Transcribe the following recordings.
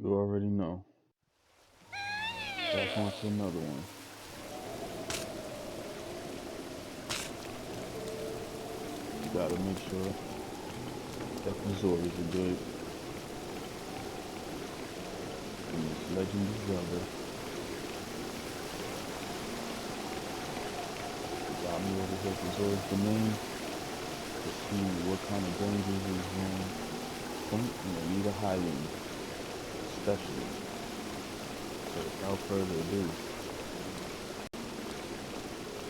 You already know. Back onto another one. You gotta make sure that the Zoras are good. In this Legend of Zelda. You got me over here to Zora's Domain to see what kind of dangers is from the Highland, especially. So without further ado,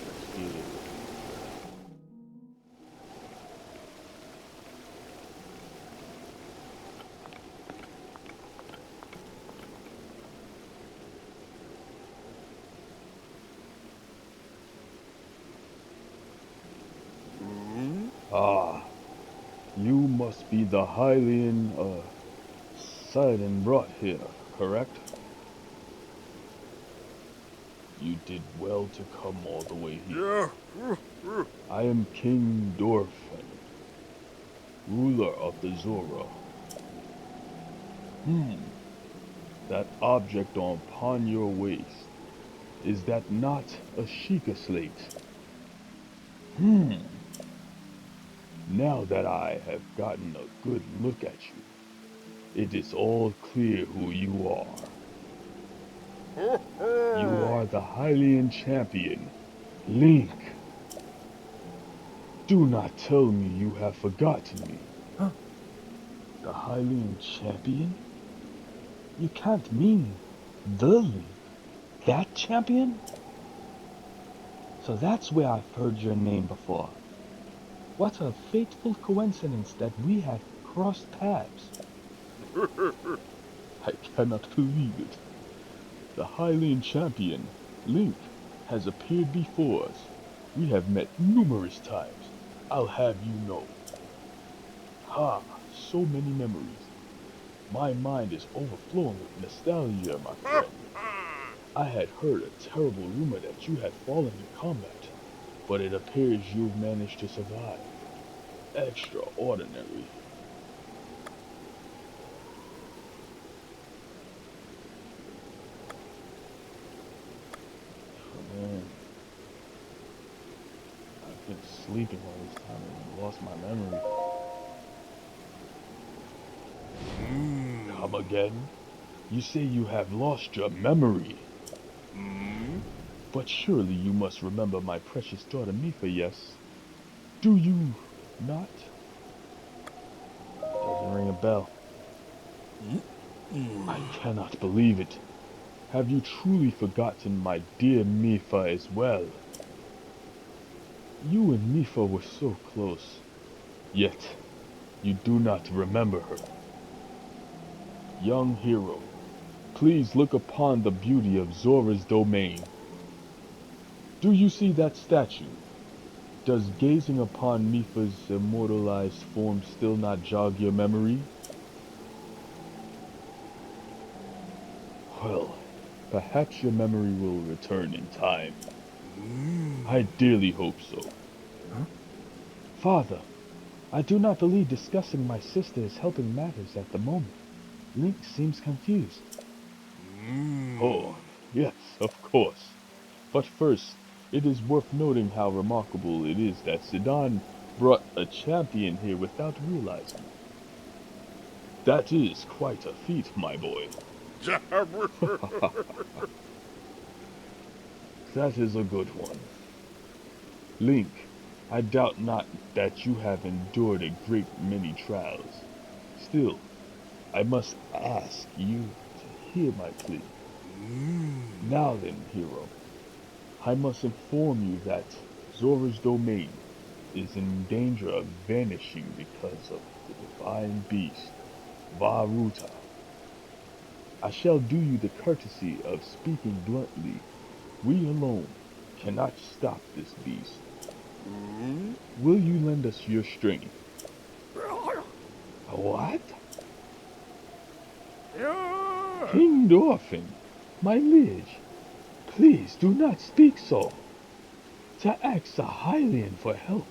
let's get it. Ah, you must be the Hylian, Sidon brought here, correct? You did well to come all the way here. I am King Dorfin, ruler of the Zora. That object upon your waist, is that not a Sheikah slate? Now that I have gotten a good look at you, it is all clear who you are. You are the Hylian champion, Link. Do not tell me you have forgotten me. The Hylian champion? You can't mean the Link. That champion? So that's where I've heard your name before. What a fateful coincidence that we have crossed paths. I cannot believe it. The Hylian champion, Link, has appeared before us. We have met numerous times, I'll have you know. Ha, so many memories. My mind is overflowing with nostalgia, my friend. I had heard a terrible rumor that you had fallen in combat, but it appears you've managed to survive. Extraordinary. Oh, man. I've been sleeping all this time and lost my memory. Come again? You say you have lost your memory. But surely you must remember my precious daughter Mifa, yes? Do you not? Doesn't ring a bell. I cannot believe it. Have you truly forgotten my dear Mifa as well? You and Mifa were so close, yet you do not remember her. Young hero, please look upon the beauty of Zora's domain. Do you see that statue? Does gazing upon Mifa's immortalized form still not jog your memory? Well, perhaps your memory will return in time. I dearly hope so. Father, I do not believe discussing my sister is helping matters at the moment. Link seems confused. Oh, yes, of course. But first, it is worth noting how remarkable it is that Sidon brought a champion here without realizing. That is quite a feat, my boy. That is a good one. Link, I doubt not that you have endured a great many trials. Still, I must ask you to hear my plea. Now then, hero, I must inform you that Zora's domain is in danger of vanishing because of the divine beast, Ruta. I shall do you the courtesy of speaking bluntly. We alone cannot stop this beast. Will you lend us your strength? What? King Dorfin, my liege, please do not speak so. To ask a Hylian for help,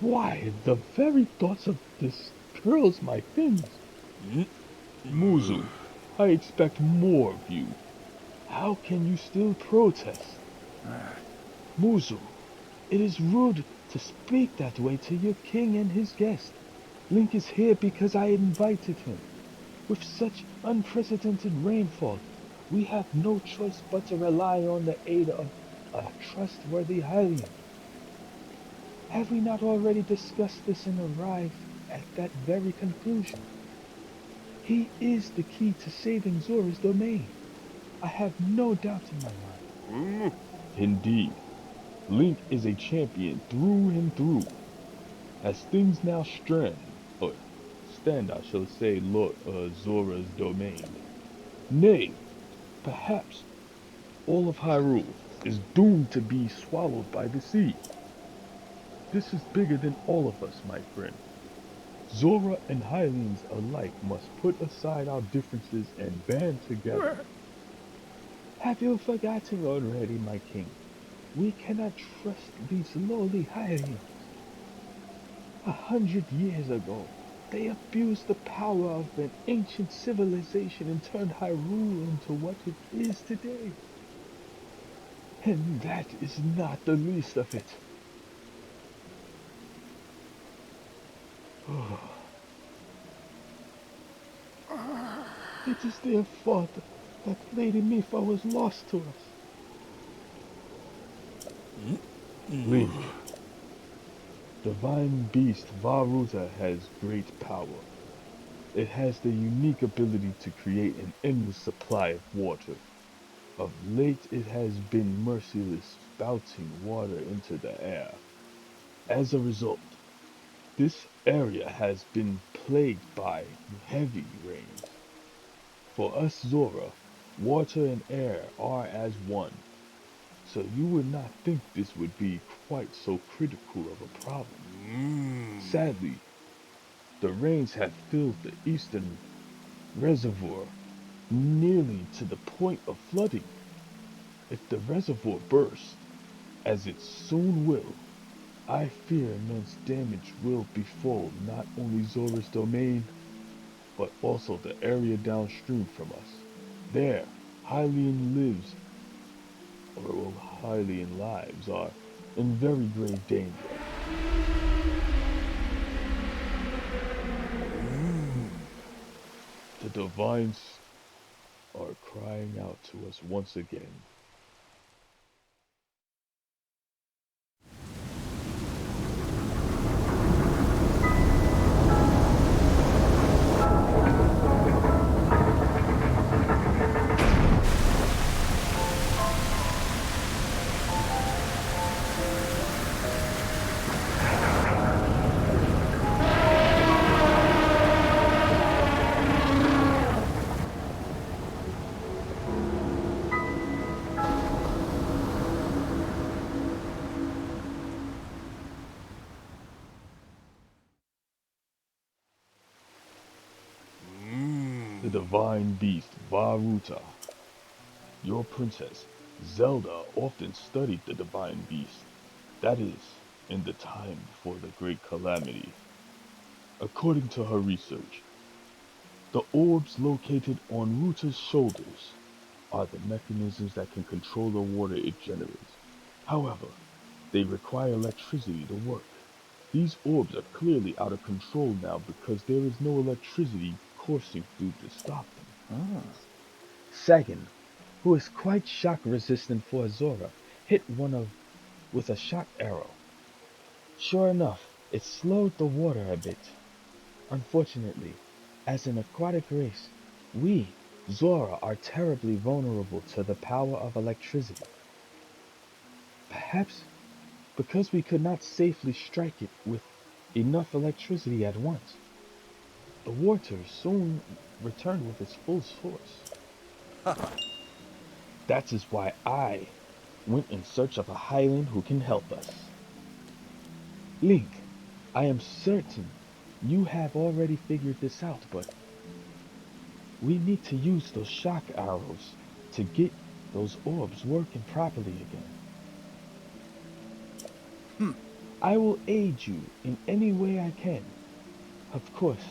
why, the very thoughts of this curls my fins. Muzu, I expect more of you. How can you still protest? Muzu, it is rude to speak that way to your king and his guest. Link is here because I invited him. With such unprecedented rainfall, we have no choice but to rely on the aid of a trustworthy Hylian. Have we not already discussed this and arrived at that very conclusion? He is the key to saving Zora's domain. I have no doubt in my mind. Indeed, Link is a champion through and through. As things now stand, I shall say, Lord Zora's domain. Nay, perhaps all of Hyrule is doomed to be swallowed by the sea. This is bigger than all of us, my friend. Zora and Hylians alike must put aside our differences and band together. Have you forgotten already, my king? We cannot trust these lowly Hylians. 100 years ago, they abused the power of an ancient civilization and turned Hyrule into what it is today. And that is not the least of it. It is their fault that Lady Mipha was lost to us. Link, Divine Beast Varuta has great power. It has the unique ability to create an endless supply of water. Of late it has been merciless spouting water into the air. As a result, this area has been plagued by heavy rains. For us Zora, water and air are as one, so you would not think this would be quite so critical of a problem. Sadly, the rains have filled the eastern reservoir nearly to the point of flooding. If the reservoir bursts, as it soon will, I fear immense damage will befall not only Zora's domain, but also the area downstream from us. There, Hylian lives, or Hylian lives, are in very grave danger. The divines are crying out to us once again. The divine beast Varuta. Your princess, Zelda, often studied the divine beast. That is, in the time before the great calamity. According to her research, the orbs located on Ruta's shoulders are the mechanisms that can control the water it generates. However, they require electricity to work. These orbs are clearly out of control now because there is no electricity coursing through to stop them. Sagan, who is quite shock resistant for Zora, hit one of with a shock arrow. Sure enough, it slowed the water a bit. Unfortunately, as an aquatic race, we, Zora, are terribly vulnerable to the power of electricity. Perhaps because we could not safely strike it with enough electricity at once. The water soon returned with its full source. That is why I went in search of a Hylian who can help us. Link, I am certain you have already figured this out, but we need to use those shock arrows to get those orbs working properly again. I will aid you in any way I can. Of course,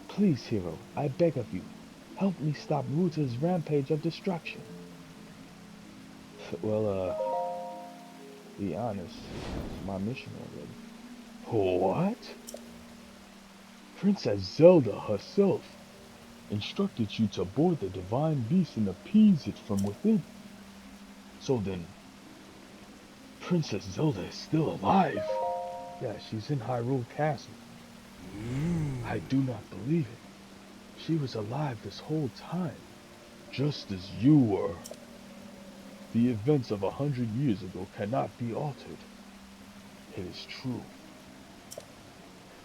please, hero, I beg of you, Help me stop Ruta's rampage of destruction. Well, be honest, it's my mission already. What? Princess Zelda herself instructed you to board the divine beast and appease it from within. So then, Princess Zelda is still alive. Yeah, she's in Hyrule Castle. I do not believe it. She was alive this whole time, just as you were. The events of 100 years ago cannot be altered. It is true.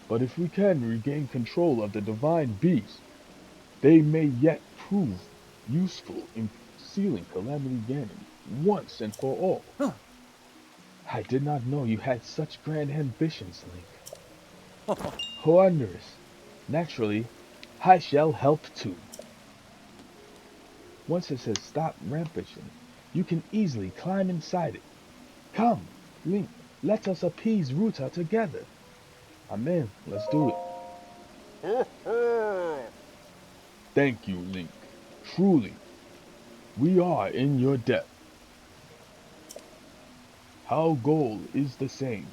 But if we can regain control of the divine beast, they may yet prove useful in sealing Calamity Ganon once and for all. Huh. I did not know you had such grand ambitions, Link. Wondrous. Naturally, I shall help too. Once it says stop rampaging, you can easily climb inside it. Come, Link, let us appease Ruta together. Amen, let's do it. Thank you, Link. Truly, we are in your debt. Our goal is the same.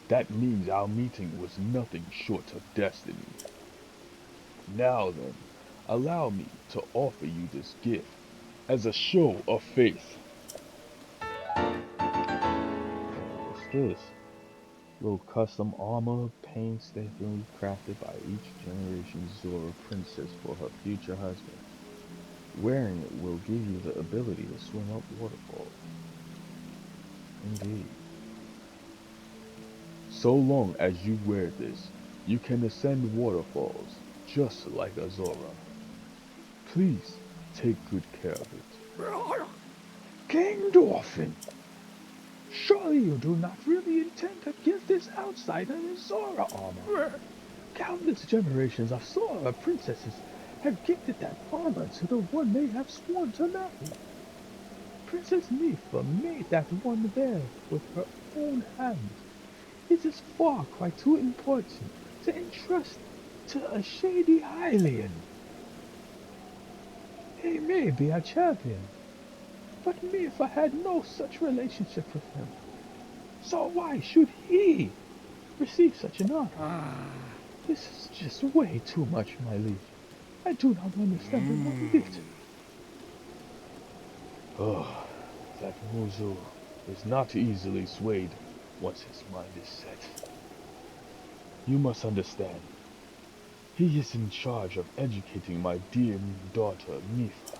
That means our meeting was nothing short of destiny. Now then, allow me to offer you this gift as a show of faith. What's this? Little custom armor painstakingly crafted by each generation Zora princess for her future husband. Wearing it will give you the ability to swim up waterfalls. Indeed. So long as you wear this, you can ascend waterfalls, just like a Zora. Please, take good care of it. King Dolphin! Surely you do not really intend to give this outsider his Zora armor. Countless generations of Zora princesses have gifted that armor to the one they have sworn to marry. Princess Mifa made that one there with her own hand. It is far quite too important to entrust to a shady Hylian. He may be a champion, but Mifa had no such relationship with him. So why should he receive such an honor? This is just way too much, my liege. I do not understand in one bit. Oh, that Muzu is not easily swayed once his mind is set. You must understand, he is in charge of educating my dear daughter, Mifa.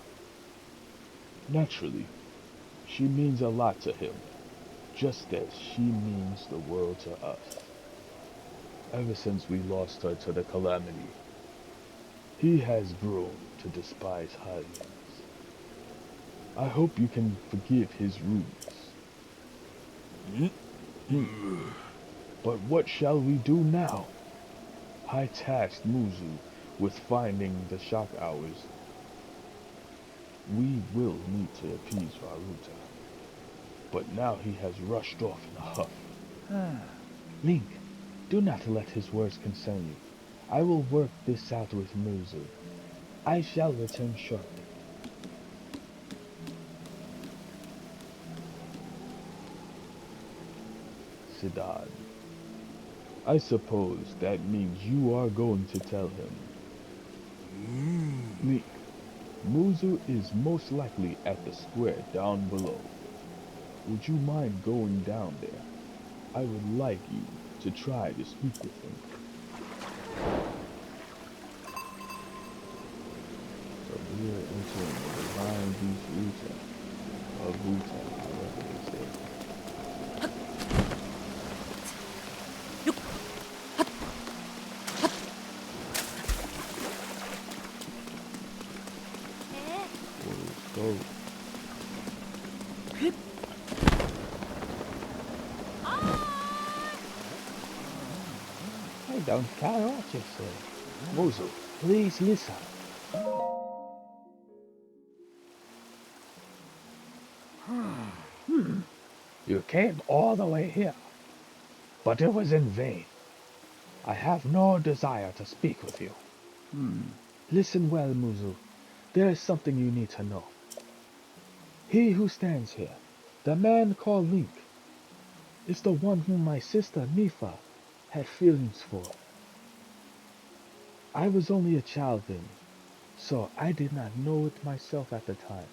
Naturally, she means a lot to him, just as she means the world to us. Ever since we lost her to the Calamity, he has grown to despise Hylians. I hope you can forgive his rudeness. But what shall we do now? I tasked Muzu with finding the shock hours. We will need to appease Ruta, but now he has rushed off in a huff. Link, do not let his words concern you. I will work this out with Muzu. I shall return shortly. Sidad. I suppose that means you are going to tell him. Link, Muzu is most likely at the square down below. Would you mind going down there? I would like you to try to speak with him. So we are entering the divine beast Ruta, or Ruta, however they say. Let's go. I don't care what you say. Muzu, please listen. You came all the way here, but it was in vain. I have no desire to speak with you. Listen well, Muzu. There is something you need to know. He who stands here, the man called Link, is the one whom my sister Mifa had feelings for. I was only a child then, so I did not know it myself at the time.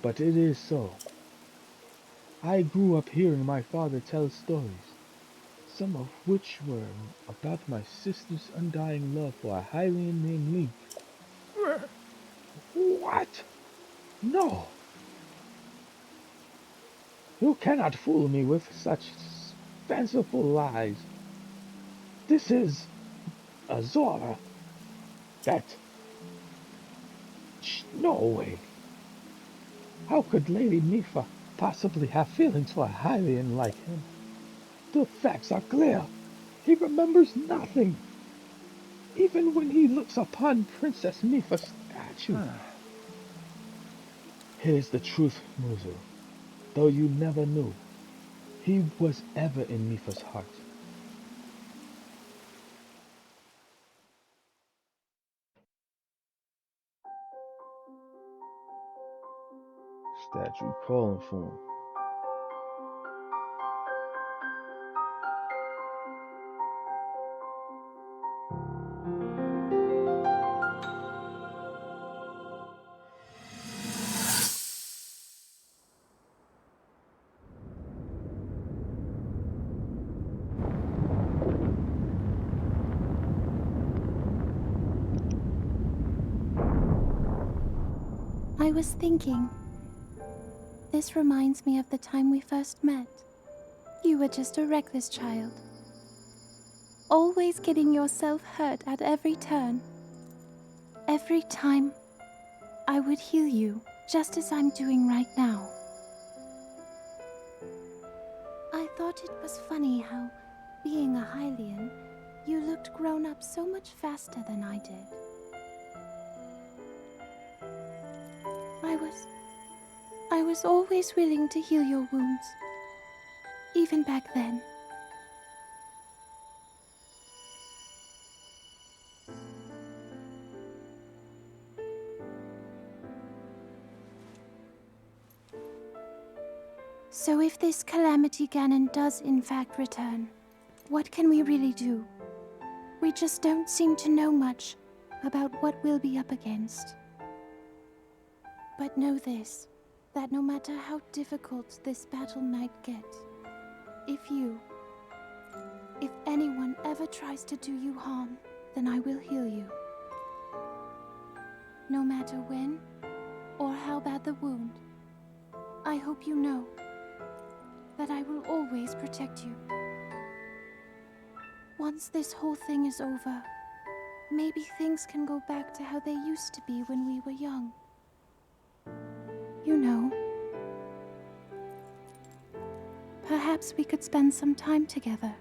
But it is so. I grew up hearing my father tell stories, some of which were about my sister's undying love for a Hylian named Link. What? No! You cannot fool me with such fanciful lies. This is Azora. That. No way. How could Lady Mifa possibly have feelings for a Hylian like him? The facts are clear. He remembers nothing, even when he looks upon Princess Mifa's statue. Here's the truth, Muzu. Though you never knew, he was ever in Mifa's heart. Statue calling for him. I was thinking, this reminds me of the time we first met. You were just a reckless child, always getting yourself hurt at every turn. Every time, I would heal you, just as I'm doing right now. I thought it was funny how, being a Hylian, you looked grown up so much faster than I did. I was always willing to heal your wounds, even back then. So if this Calamity Ganon does in fact return, what can we really do? We just don't seem to know much about what we'll be up against. But know this, that no matter how difficult this battle might get, if anyone ever tries to do you harm, then I will heal you. No matter when or how bad the wound, I hope you know that I will always protect you. Once this whole thing is over, maybe things can go back to how they used to be when we were young. You know, perhaps we could spend some time together.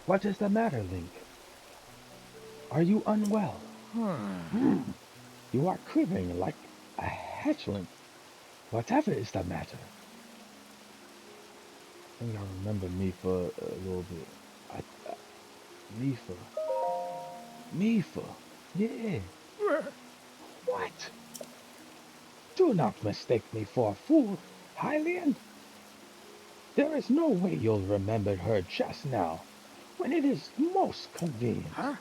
What is the matter, Link? Are you unwell? You are quivering like a hatchling. Whatever is the matter? I think I remember Mifa a little bit. Mifa. Mifa. Yeah. What? Do not mistake me for a fool, Hylian. There is no way you'll remember her just now, when it is most convenient.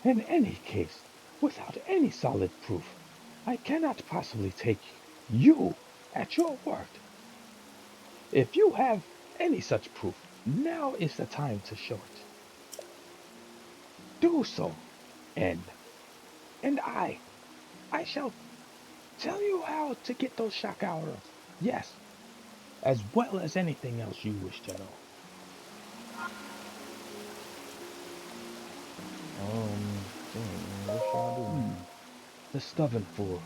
In any case, without any solid proof, I cannot possibly take you at your word. If you have any such proof, now is the time to show it. Do so, and I shall tell you how to get those shock arrows. Yes, as well as anything else you wish to know. What shall I do? The stubborn fool.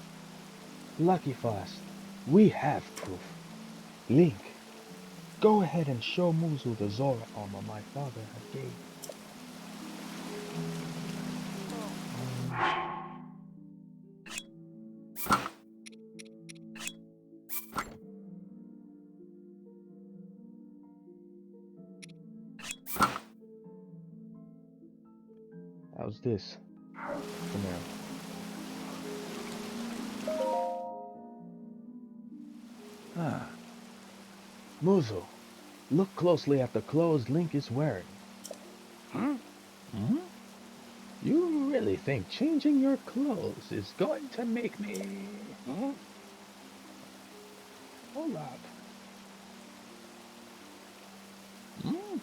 Lucky for us, we have proof. Link, go ahead and show Muzu the Zora armor my father had gave. How's this? Come here. Ah. Muzo, look closely at the clothes Link is wearing. Huh? Hmm? You really think changing your clothes is going to make me... Huh? Hold up. Hmm?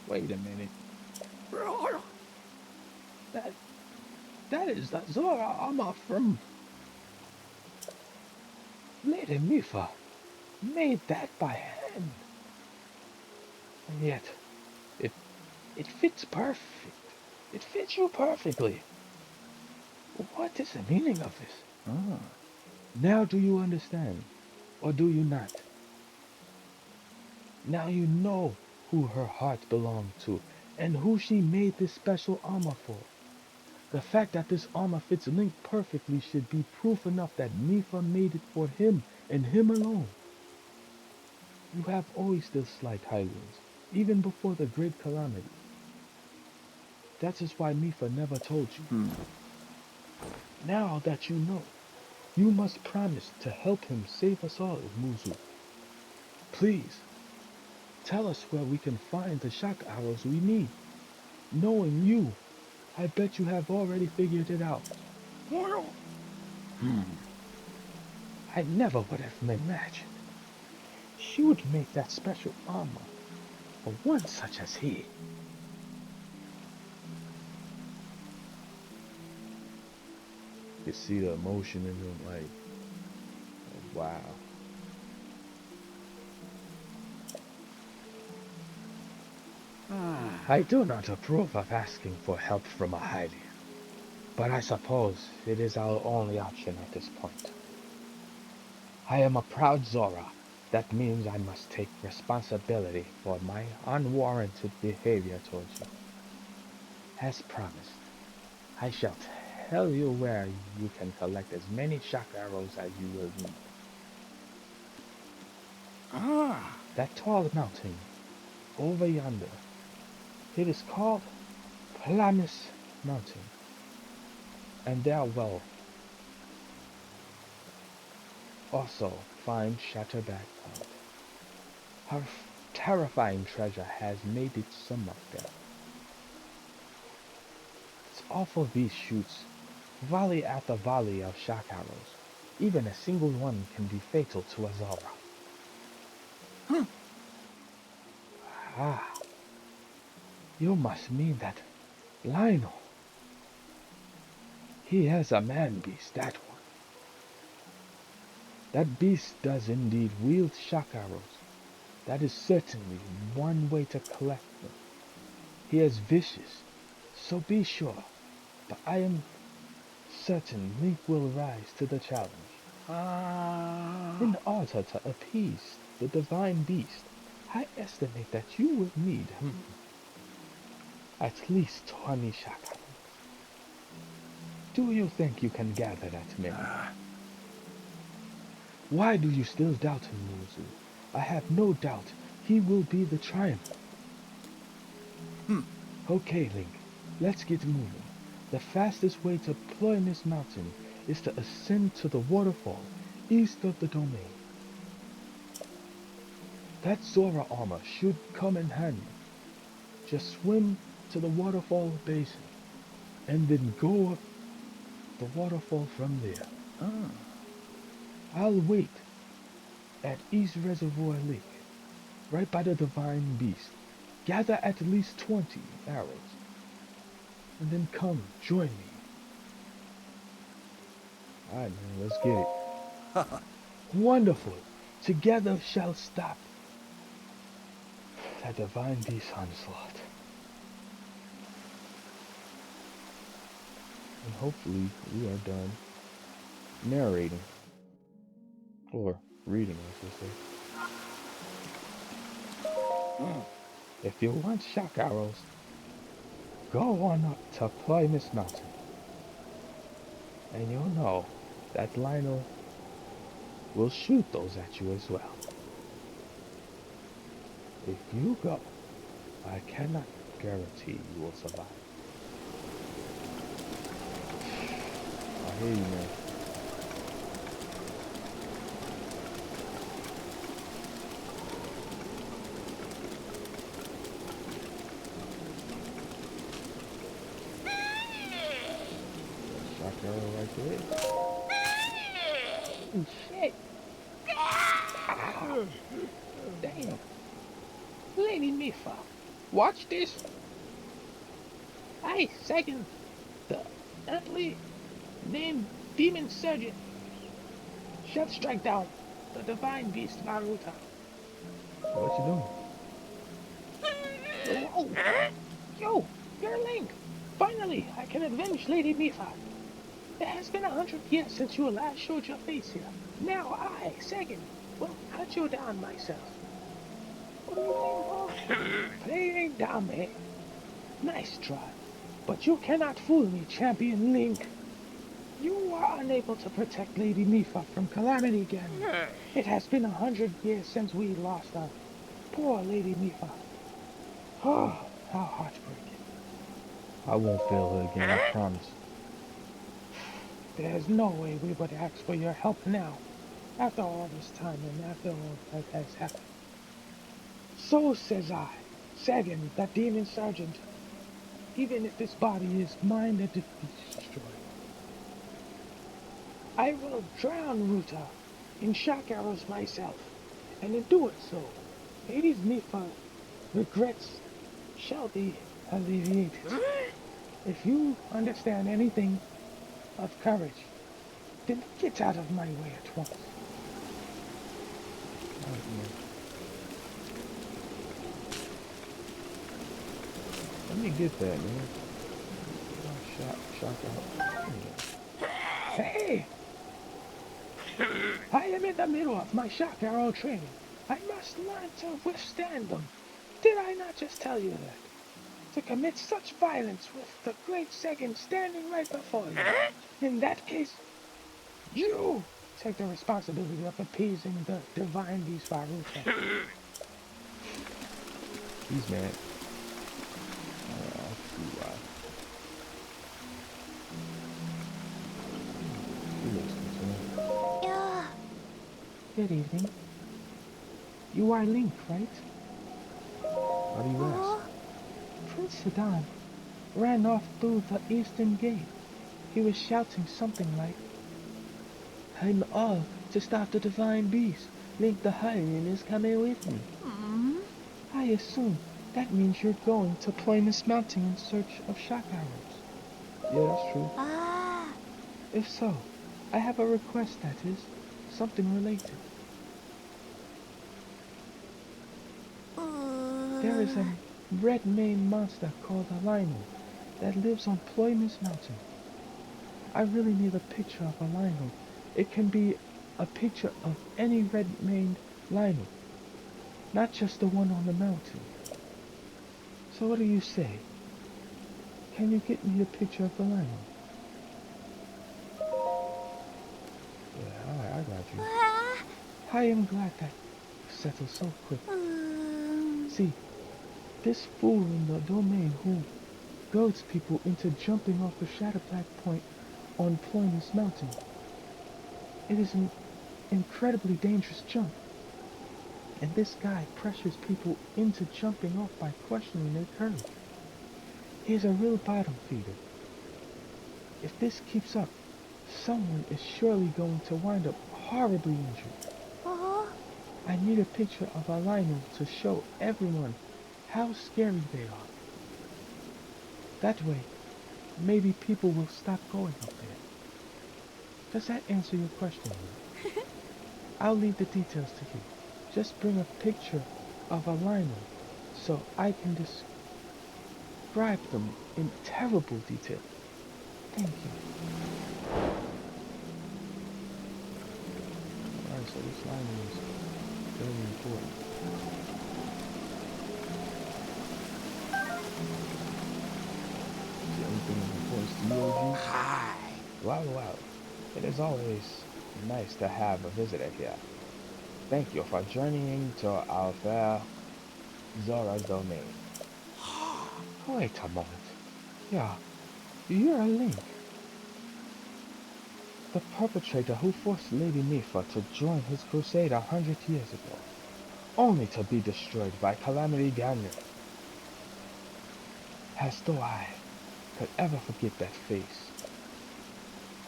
Wait a minute. That that is the Zora armor from Lady Mifa. Made that by hand. And yet, it it fits perfect. It fits you perfectly. What is the meaning of this? Ah. Now do you understand? Or do you not? Now you know who her heart belonged to and who she made this special armor for. The fact that this armor fits Link perfectly should be proof enough that Mifa made it for him and him alone. You have always disliked Hylians, even before the Great Calamity. That is why Mifa never told you. Now that you know, you must promise to help him save us all, Muzu. Please, tell us where we can find the shock arrows we need. Knowing you, I bet you have already figured it out. I never would have imagined she would make that special armor for one such as he. You see the emotion in him, like, oh, wow. I do not approve of asking for help from a Hylian, but I suppose it is our only option at this point. I am a proud Zora. That means I must take responsibility for my unwarranted behavior towards you. As promised, I shall tell you where you can collect as many shock arrows as you will need. That tall mountain over yonder, it is called Plamis Mountain, and there will also find Shatterback Pond. Her terrifying treasure has made it sum up there. Its awful beast shoots volley after volley of shock arrows. Even a single one can be fatal to a Zora. Ah, you must mean that Lionel. He has a man beast, that one. That beast does indeed wield shock arrows. That is certainly one way to collect them. He is vicious, so be sure. But I am certain Link will rise to the challenge. In order to appease the divine beast, I estimate that you will need at least 20 shock arrows. Do you think you can gather that many? Why do you still doubt him, Muzu? I have no doubt he will be the triumph. Okay, Link, let's get moving. The fastest way to climb this mountain is to ascend to the waterfall east of the domain. That Zora armor should come in handy. Just swim to the waterfall basin, and then go up the waterfall from there. I'll wait at East Reservoir Lake, right by the Divine Beast. Gather at least 20 arrows, and then come join me. Alright, man, let's get it. Wonderful. Together shall stop that Divine Beast onslaught. And hopefully we are done narrating. Or reading, I should say. If you want shock arrows, go on up to Primus Mountain. And you'll know that Lionel will shoot those at you as well. If you go, I cannot guarantee you will survive. I hear you, man. Shock arrow right there. Oh, shit. Ow. Damn. Lady Mifa, watch this. I second the aptly named Demon Surgeon. Shall strike down the divine beast Ruta. What you doing? Whoa! Yo, you're Link! Finally, I can avenge Lady Mifa. It has been 100 years since you last showed your face here. Now I, second, will cut you down myself. What do you mean, boss? Playing dumb, eh? Nice try. But you cannot fool me, Champion Link. You are unable to protect Lady Mifa from calamity again. It has been 100 years since we lost her. Poor Lady Mifa. Oh, how heartbreaking. I won't fail her again, I promise. There's no way we would ask for your help now, after all this time and after all that has happened. So says I, Sagan, the Demon Sergeant, even if this body is mine to destroy. I will drown Ruta in shock arrows myself, and in doing so, Lady Mifa regrets shall be alleviated. If you understand anything of courage, then get out of my way at once. Let me get that, man. Shock out. Hey! I am in the middle of my shock arrow training. I must learn to withstand them. Did I not just tell you that? To commit such violence with the great second standing right before you. In that case, you take the responsibility of appeasing the divine beast Ruta. He's mad. I'll see why. He looks concerned. Yeah. Good evening. You are Link, right? Why do you ask? Prince Sidon ran off through the eastern gate. He was shouting something like, I'm off to stop the divine beast. Link the Hylian is coming with me. I assume that means you're going to Ploymus Mountain in search of shock arrows. Yeah, that's true. If so, I have a request, that is, something related. There is a red-maned monster called a Lino that lives on Ploymus Mountain. I really need a picture of a Lino. It can be a picture of any red-maned Lino, not just the one on the mountain. So what do you say? Can you get me a picture of the Lino? Yeah, alright, I got you. I am glad that settled so quick. See, this fool in the domain who goads people into jumping off the Shatterback point on Ploymus Mountain. It is an incredibly dangerous jump, and this guy pressures people into jumping off by questioning their courage. He is a real bottom feeder. If this keeps up, someone is surely going to wind up horribly injured. I need a picture of a Lino to show everyone how scary they are. That way, maybe people will stop going up there. Does that answer your question, Lou? I'll leave the details to you. Just bring a picture of a Lino so I can describe them in terrible detail. Thank you. Alright, so this Lino is very important. Is there anything of importance to you, OG? Hi. Wow. It is always nice to have a visitor here. Thank you for journeying to our fair Zora's domain. Wait a moment. Yeah, you're a Link. The perpetrator who forced Lady Mipha to join his crusade 100 years ago, only to be destroyed by Calamity Ganon. As though I could ever forget that face.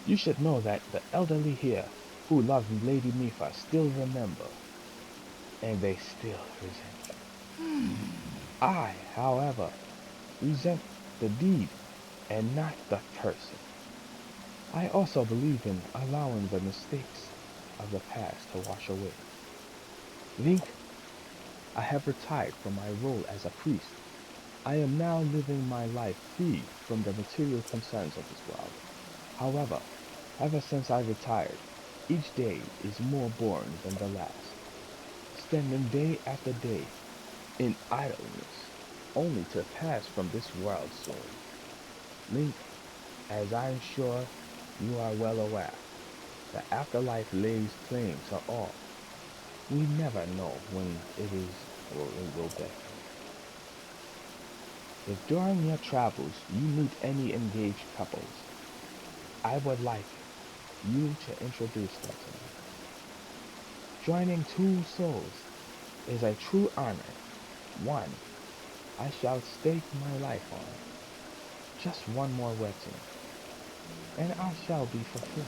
You should know that the elderly here who loved Lady Mipha still remember, and they still resent you. I, however, resent the deed and not the person. I also believe in allowing the mistakes of the past to wash away. Link, I have retired from my role as a priest. I am now living my life free from the material concerns of this world. However, ever since I retired, each day is more boring than the last, spending day after day in idleness, only to pass from this world soon. Link, as I am sure you are well aware, the afterlife lays claim to all. We never know when it is or it will be. If during your travels you meet any engaged couples, I would like you to introduce them to me. Joining two souls is a true honor, one I shall stake my life on. Just one more wedding, and I shall be fulfilled.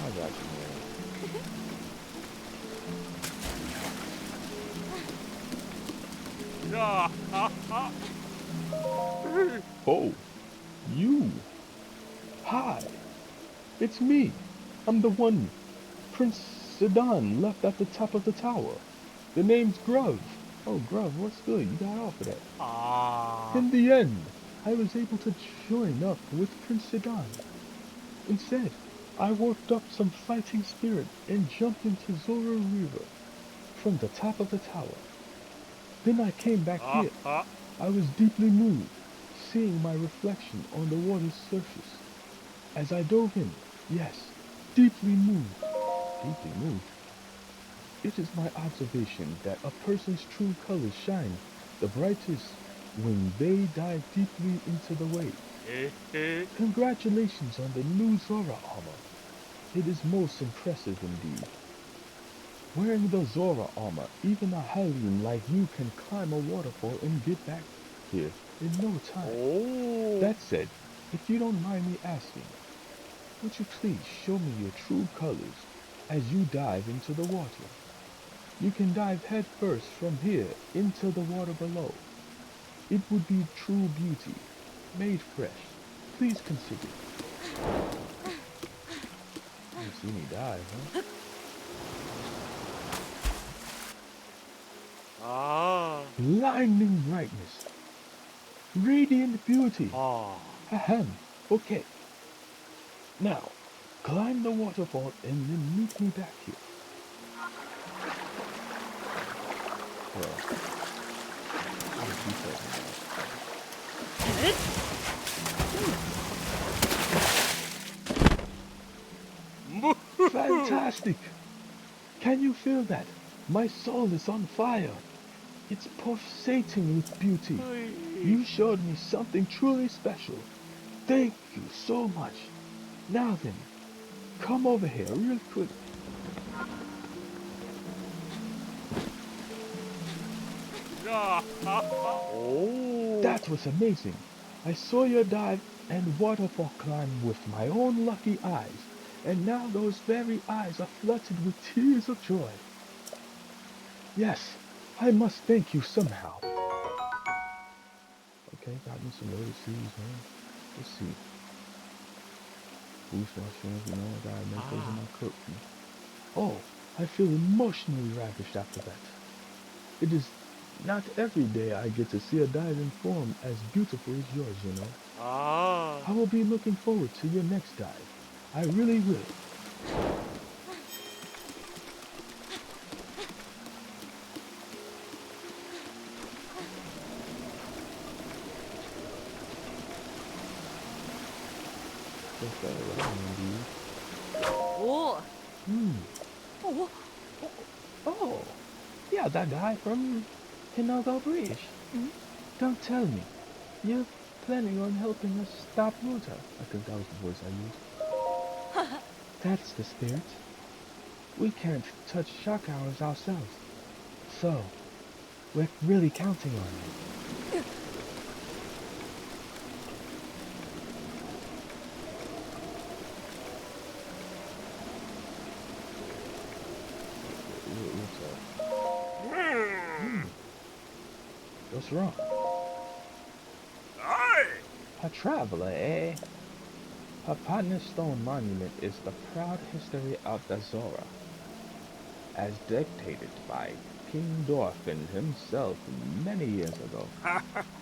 I got you, Mary. Oh, you. Hi, it's me. I'm the one Prince Sidon left at the top of the tower. The name's Grove. Oh, Grove, what's good? You got off of that. In the end, I was able to join up with Prince Sidon. Instead, I worked up some fighting spirit and jumped into Zora River from the top of the tower. Then I came back here. I was deeply moved, seeing my reflection on the water's surface. As I dove in, yes, deeply moved. Deeply moved? It is my observation that a person's true colors shine the brightest when they dive deeply into the waves. Congratulations on the new Zora armor. It is most impressive indeed. Wearing the Zora armor, even a Hylian like you can climb a waterfall and get back here in no time. That said, if you don't mind me asking, would you please show me your true colors as you dive into the water? You can dive head first from here into the water below. It would be true beauty, made fresh. Please consider. You see me dive, huh? Blinding brightness, radiant beauty. Ahem. Okay. Now, climb the waterfall and then meet me back here. Well, I'll be present. Fantastic! Can you feel that? My soul is on fire. It's pulsating with beauty. You showed me something truly special. Thank you so much. Now then, come over here real quick. That was amazing. I saw your dive and waterfall climb with my own lucky eyes, and now those very eyes are flooded with tears of joy. Yes, I must thank you somehow. Okay, got me some loaded seeds, man. Let's see. Boost my strength, you know, I gotta make those in my cook. Oh, I feel emotionally ravished after that. It is not every day I get to see a dive in form as beautiful as yours, you know. I will be looking forward to your next dive. I really will. Oh. Oh, oh, yeah, that guy from Hinogo Bridge. Don't tell me. You're planning on helping us stop Ruta. I think that was the voice I used. That's the spirit. We can't touch shock hours ourselves. So, we're really counting on you. What's wrong? A traveler, eh? Her partner stone monument is the proud history of the Zora, as dictated by King Dorfin himself many years ago.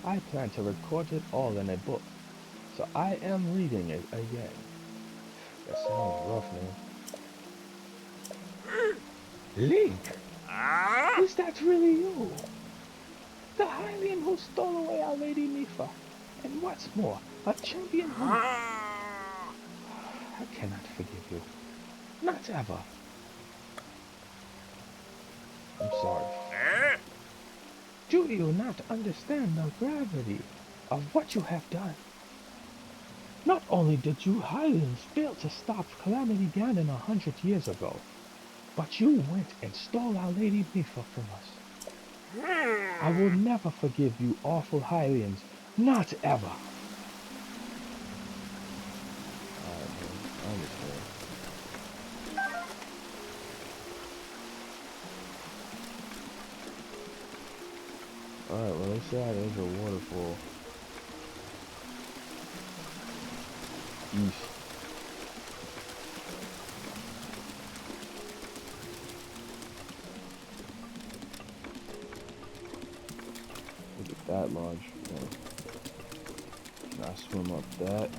I plan to record it all in a book, so I am reading it again. That sounds rough, man. Link! Is that really you? The Hylian who stole away our Lady Mifa, and what's more, a champion who... I cannot forgive you. Not ever. I'm sorry. Do you not understand the gravity of what you have done? Not only did you Hylians fail to stop Calamity Ganon 100 years ago, but you went and stole our Lady Mifa from us. I will never forgive you awful Hylians. Not ever. Alright, man. I understand. Alright, well, let's say there's a waterfall. East. Look at that large. Can I swim up that?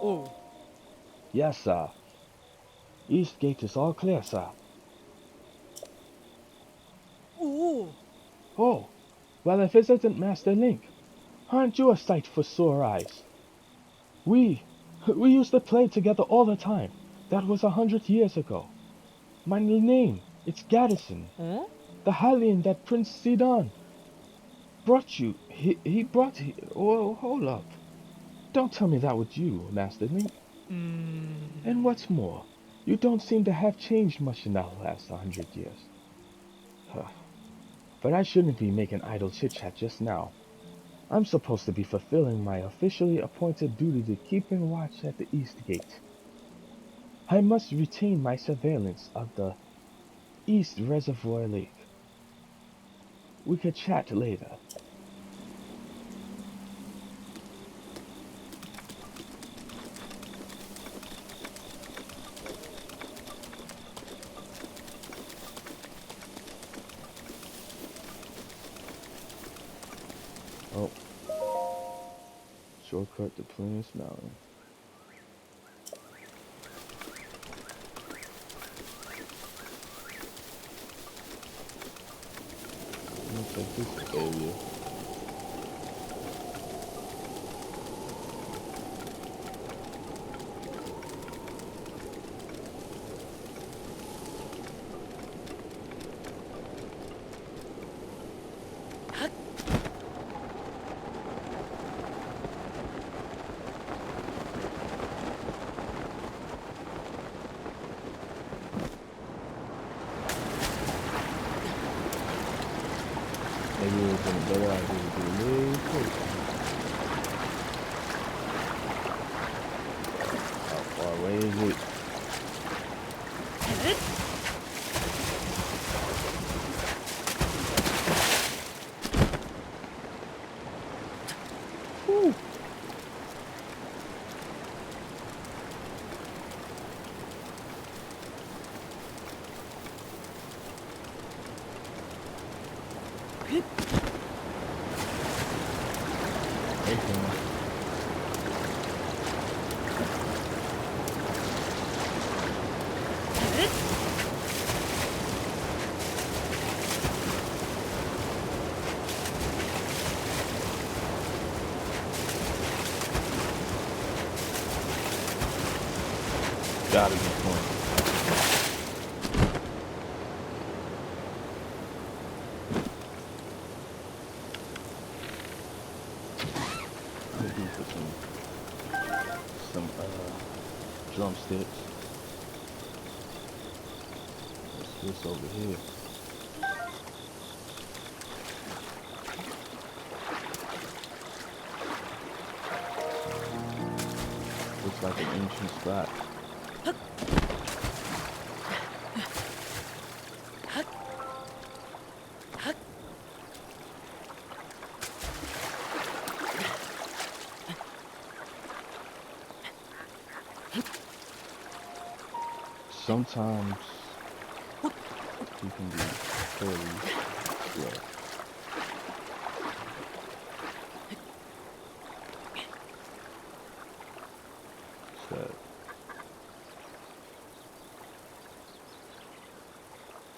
Oh. Yes, sir. East gate is all clear, sir. Oh. Oh, well, if it isn't Master Link, aren't you a sight for sore eyes? We used to play together all the time. That was 100 years ago. My name, it's Gaddison. Huh? The Hylian that Prince Sidon brought you. He brought... Oh, hold up. Don't tell me that was you, Master Link. And what's more, you don't seem to have changed much in the last 100 years. But I shouldn't be making idle chit-chat just now. I'm supposed to be fulfilling my officially appointed duty to keeping watch at the East Gate. I must retain my surveillance of the East Reservoir Lake. We could chat later. Oh. Shortcut to Plymouth Mountain. Looks like this area. Maybe it would have been a better idea to do a little closer. How far away is it? Whew. Gotta be fun. What do for some drumsticks? What's this over here? Looks like an ancient spot. Sometimes he can be fairly slow. So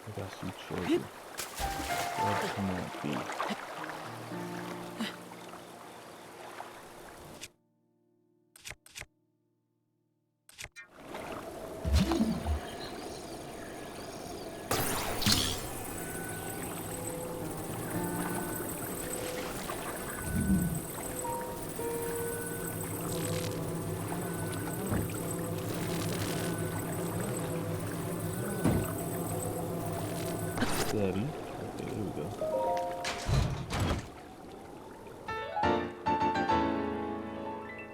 I got some treasure. What can that be? Steady. Okay, here we go.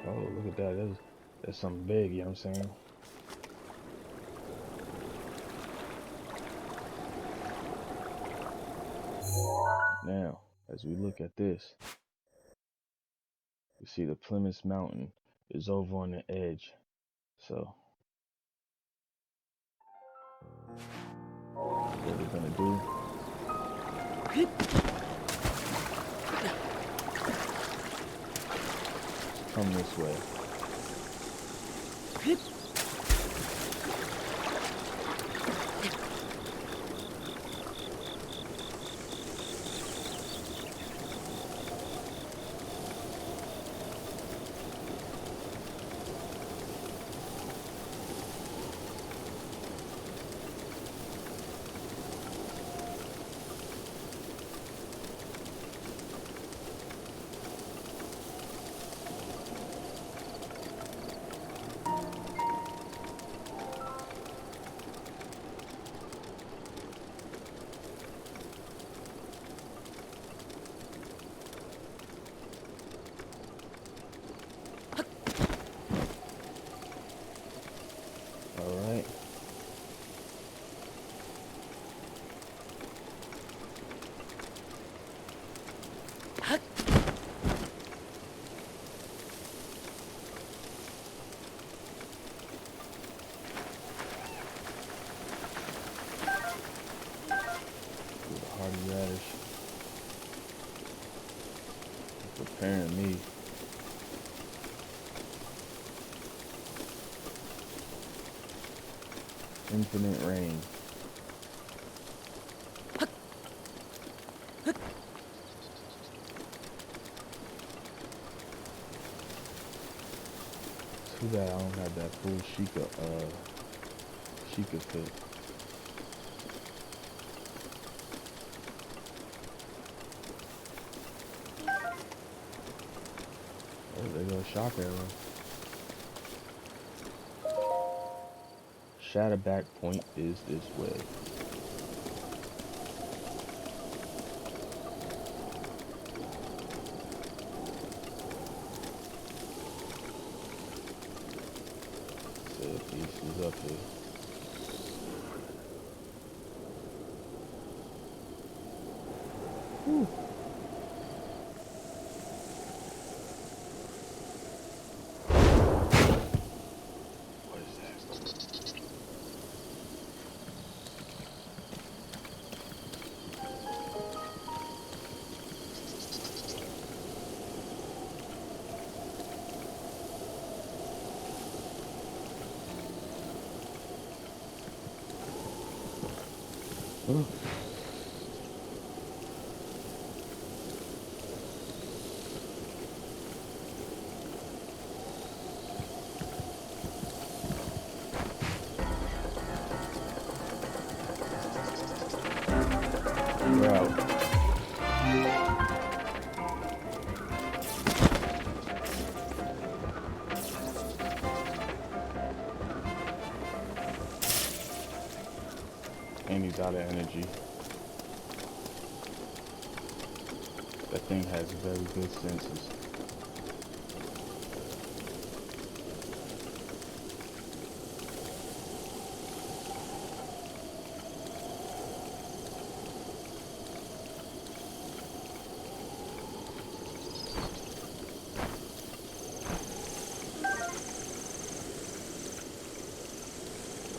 Oh, look at that. That's something big, you know what I'm saying? Now, as we look at this, we see the Plymouth Mountain is over on the edge. So, what we're gonna do, come this way. Alright. With a hearty radish. Preparing me. Infinite rain. Too bad I don't have that full Sheikah fit. Oh, there goes shock arrow. Shatterback point is this way. Set pieces up here. Whew. What is that? Oh. Candy's out of energy. That thing has very good senses.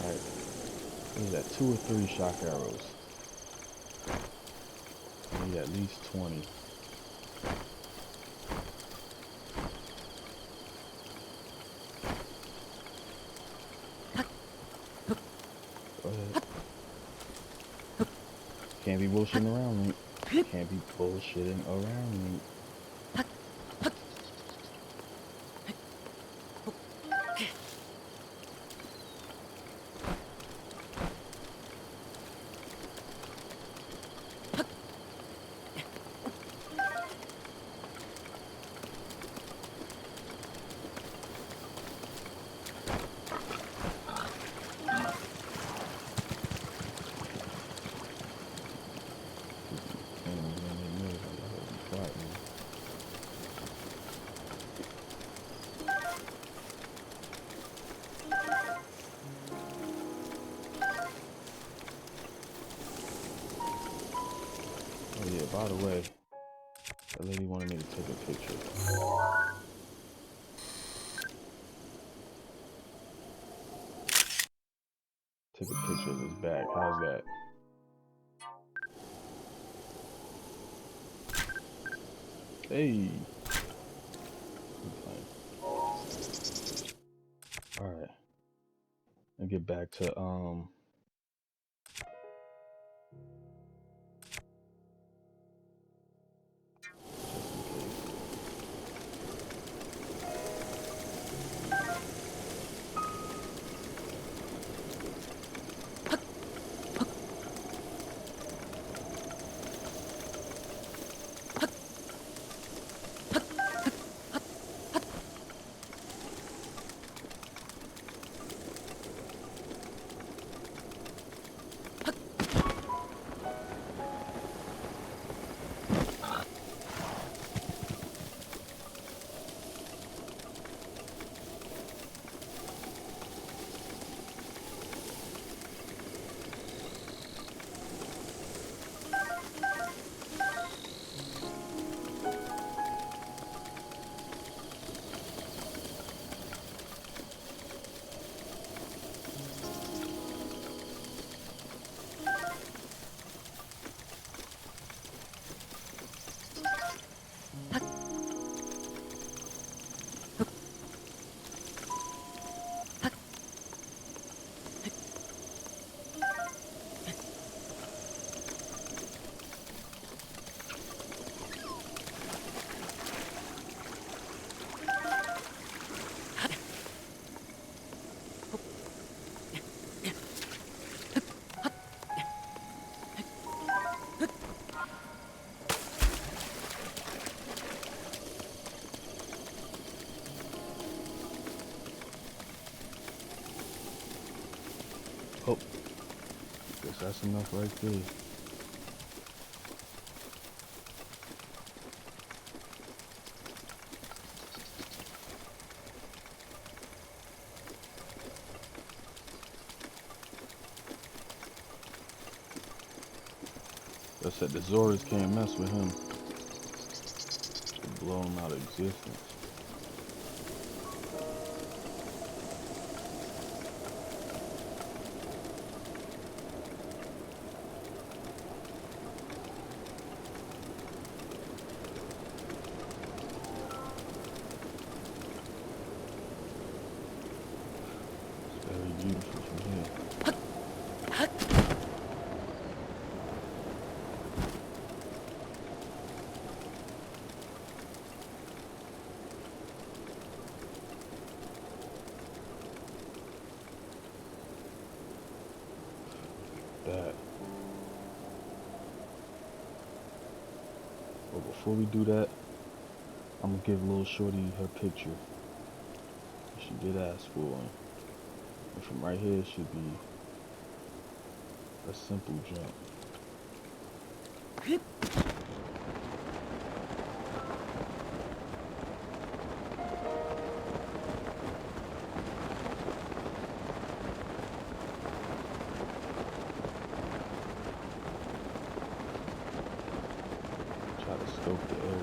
Alright, what is that? 2 or 3 shock arrows. I need at least 20. Go ahead. Can't be bullshitting around me. Can't be bullshitting around me. Can't even get any news. I gotta be quiet, man. Oh yeah, by the way, that lady wanted me to take a picture. Take a picture of his back. How's that? Hey. Alright. And get back to oh, guess that's enough right there. I said the Zoras can't mess with him. Should blow him out of existence. It's very beautiful from here. That. But before we do that, I'm gonna give little shorty her picture. She did ask for one. And from right here should be a simple jump. Try to scope the area.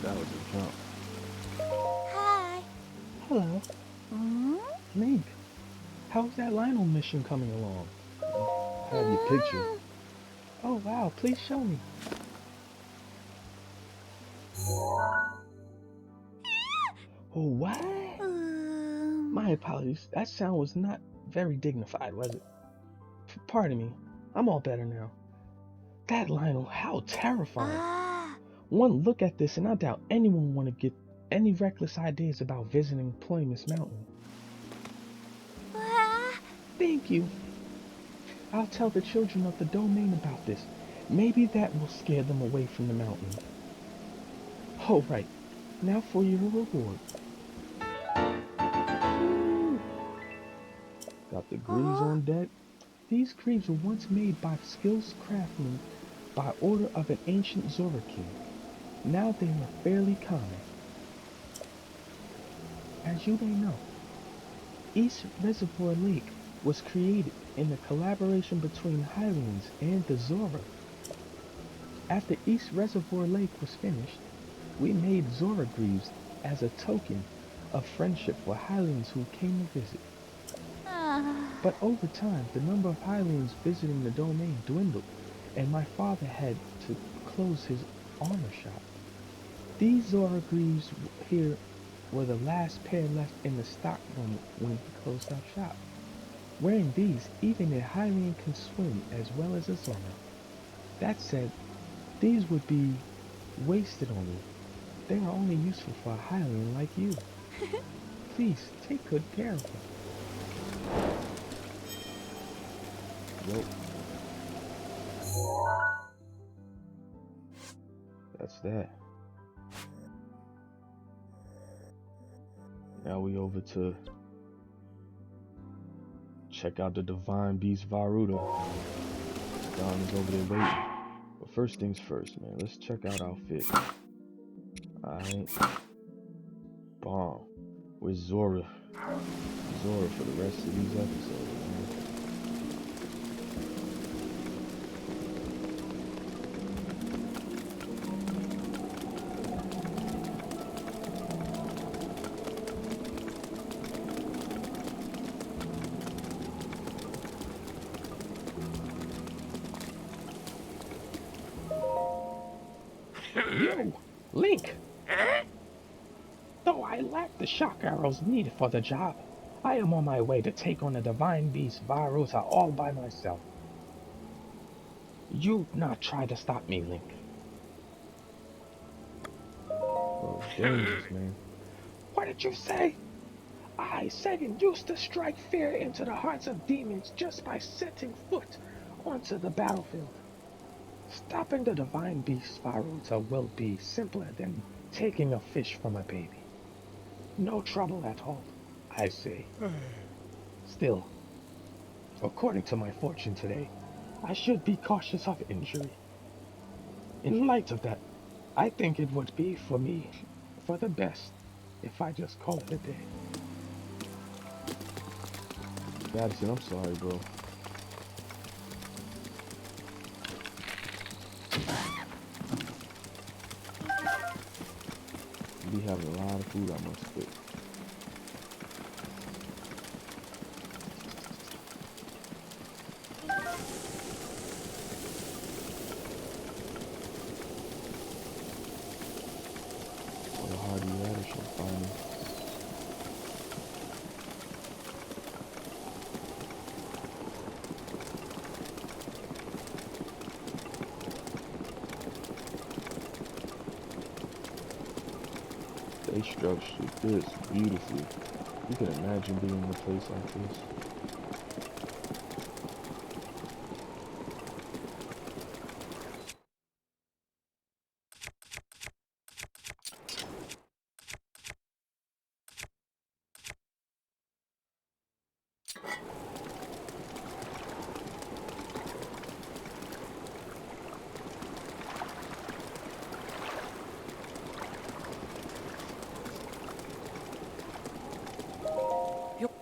That was a jump. Hi. Hello, Link. How's that Lionel mission coming along? I have your picture. Oh wow, please show me. Oh what? My apologies. That sound was not very dignified, was it? Pardon me. I'm all better now. That Lionel, how terrifying. One look at this and I doubt anyone want to get any reckless ideas about visiting Ploymus Mountain. Thank you. I'll tell the children of the domain about this. Maybe that will scare them away from the mountain. Oh right. Now for your reward. Got the greaves on deck. These greaves were once made by skilled craftsmen by order of an ancient Zora king. Now they are fairly common. As you may know, East Reservoir Lake was created in the collaboration between Hylians and the Zora. After East Reservoir Lake was finished, we made Zora Greaves as a token of friendship for Hylians who came to visit. But over time, the number of Hylians visiting the domain dwindled, and my father had to close his armor shop. These Zora Greaves here were the last pair left in the stock room when he closed our shop. Wearing these, even a Hylian can swim as well as a Zora. That said, these would be wasted on you. They are only useful for a Hylian like you. Please, take good care of them. Yup. That's that. Now we over to check out the divine beast Varuta. Don is over there waiting. But first things first, man. Let's check out outfit. Alright. Bomb. Where's Zora? Zora for the rest of these episodes, man. Yo, Link! Though I lack the shock arrows needed for the job, I am on my way to take on the divine beast Varuta all by myself. You not try to stop me, Link. Bro, it's dangerous, man. What did you say? I said it used to strike fear into the hearts of demons just by setting foot onto the battlefield. Stopping the divine beast Varuta will be simpler than taking a fish from a baby. No trouble at all, I say. Still, according to my fortune today, I should be cautious of injury. In light of that, I think it would be for me for the best if I just call it a day. Madison, I'm sorry, bro. We have a lot of food I must cook. What a hardy radish I'm finding. They structured this beautifully. You can imagine being in a place like this. Yup.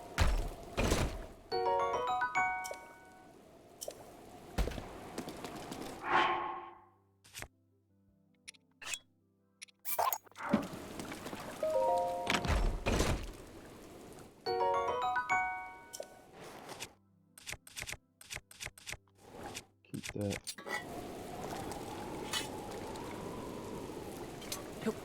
Keep that. Yup.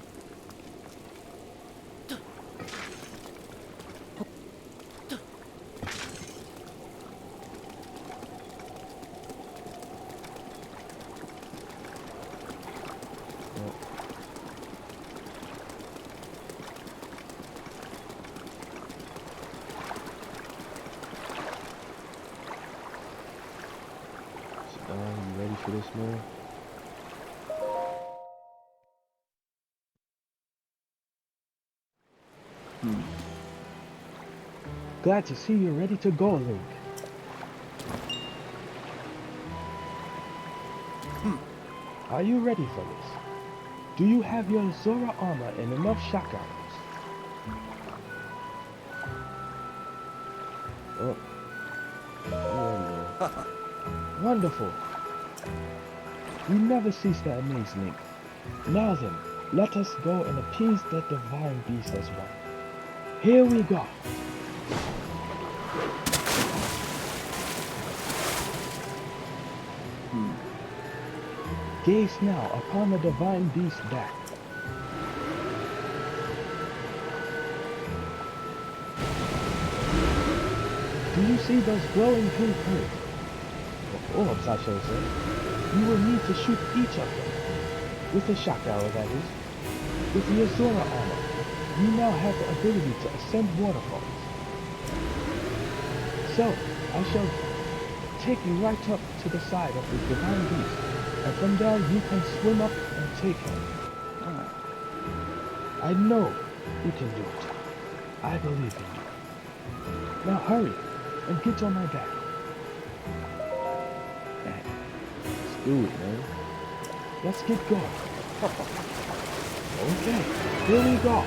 You ready for this, man? Glad to see you're ready to go, Link. Are you ready for this? Do you have your Zora armor and enough shock arrows? Oh. I'm ready, man. Wonderful. You never cease to amaze, Link. Now then, let us go and appease that divine beast as well. Here we go. Gaze now upon the divine beast's back. Do you see those glowing pink points? Orbs, I shall say. You will need to shoot each of them. With a shock arrow, that is. With the Azora armor, you now have the ability to ascend waterfalls. So, I shall take you right up to the side of the divine beast, and from there you can swim up and take him. I know you can do it. I believe in you. Now hurry and get on my back. Let's do it, man. Let's get going. Okay, here we go.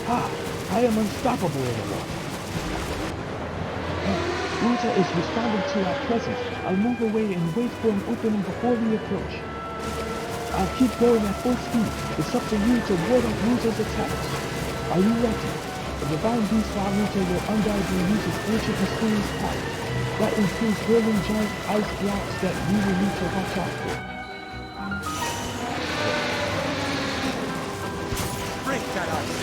I am unstoppable in the water. Ruta is responding to our presence. I'll move away and wait for an opening before we approach. I'll keep going at full speed. It's up to you to ward off Ruta's attacks. Are you ready? The divine beast Ruta will undoubtedly use its ancient mysterious power. That includes whirling giant ice blocks that we will need to watch out for. Break that ice.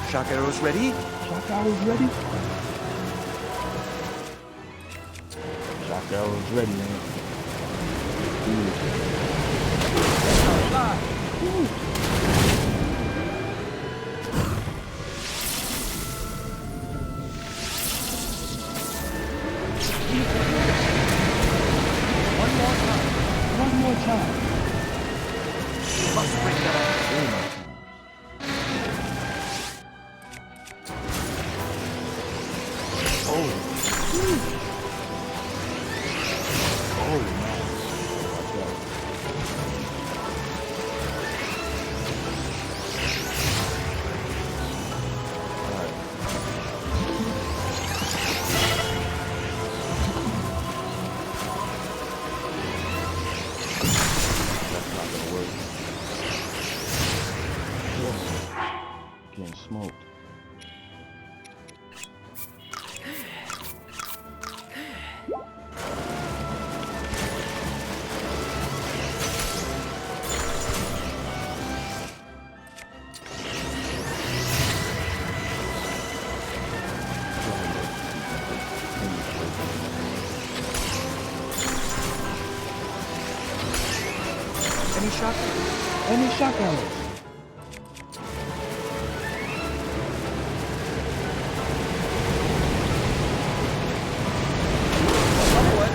Shock arrows ready? Shock arrows ready? Shock arrows ready, man. One more time. Must break that ice. Oh, nice. That's not gonna work. Getting smoked. Any shot? Any shock arrows? Somewhat.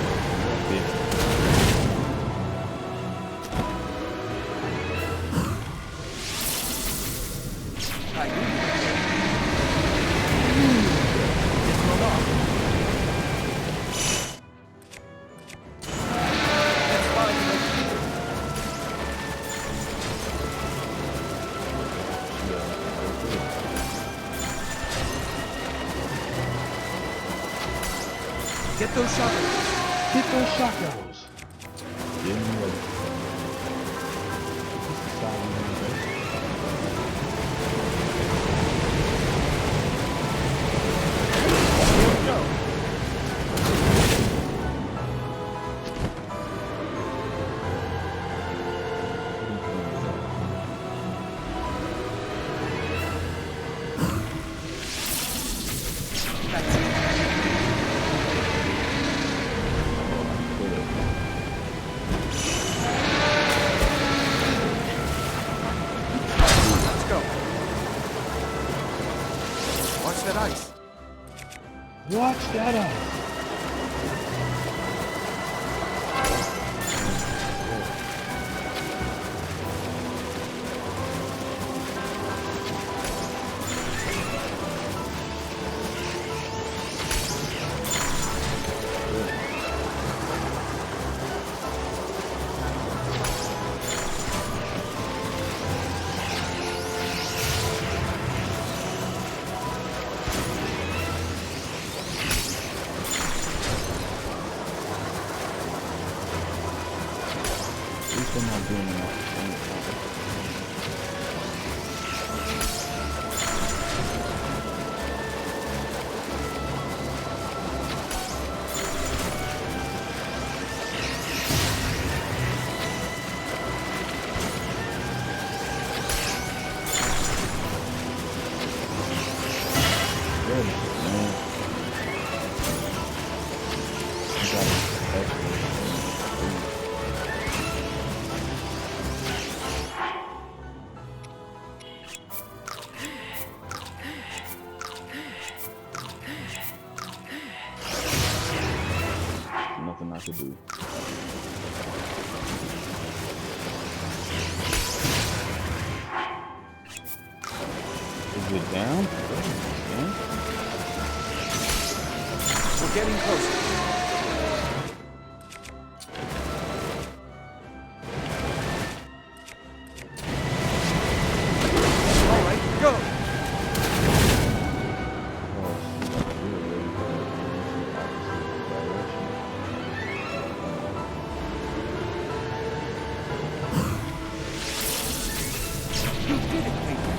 I do. Get thrown off. That's fine. Get those shots. Get those shock arrows. Getting ready. Is this the side we want to go? Here we go. That's it. Let's go. Watch that ice. Watch that out. At least I'm not doing enough at the same time. Good, man. I got it. Excellent. Nothing I could do. Is it down? Yeah. We're getting closer. All right, go. Oh, shit. We're ready for the opposite direction. You did it, Peyton.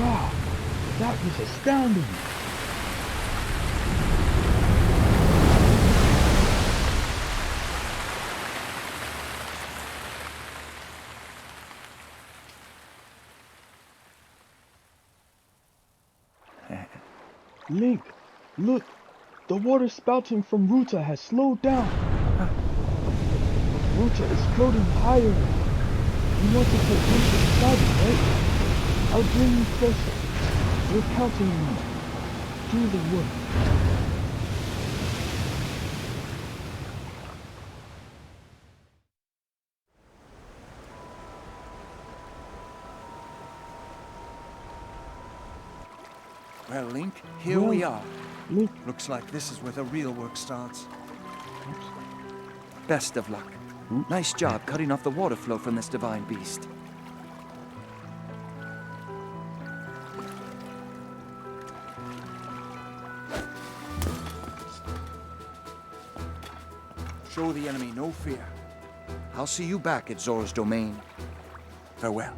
Wow, that was astounding. Link, look, the water spouting from Ruta has slowed down. Ruta is floating higher. You want to take Ruta beside you, right? I'll bring you closer. We're counting on you. Do the work. Well, Link, here we are. Link, Looks like this is where the real work starts. Best of luck. Nice job cutting off the water flow from this divine beast. Show the enemy no fear. I'll see you back at Zora's domain. Farewell.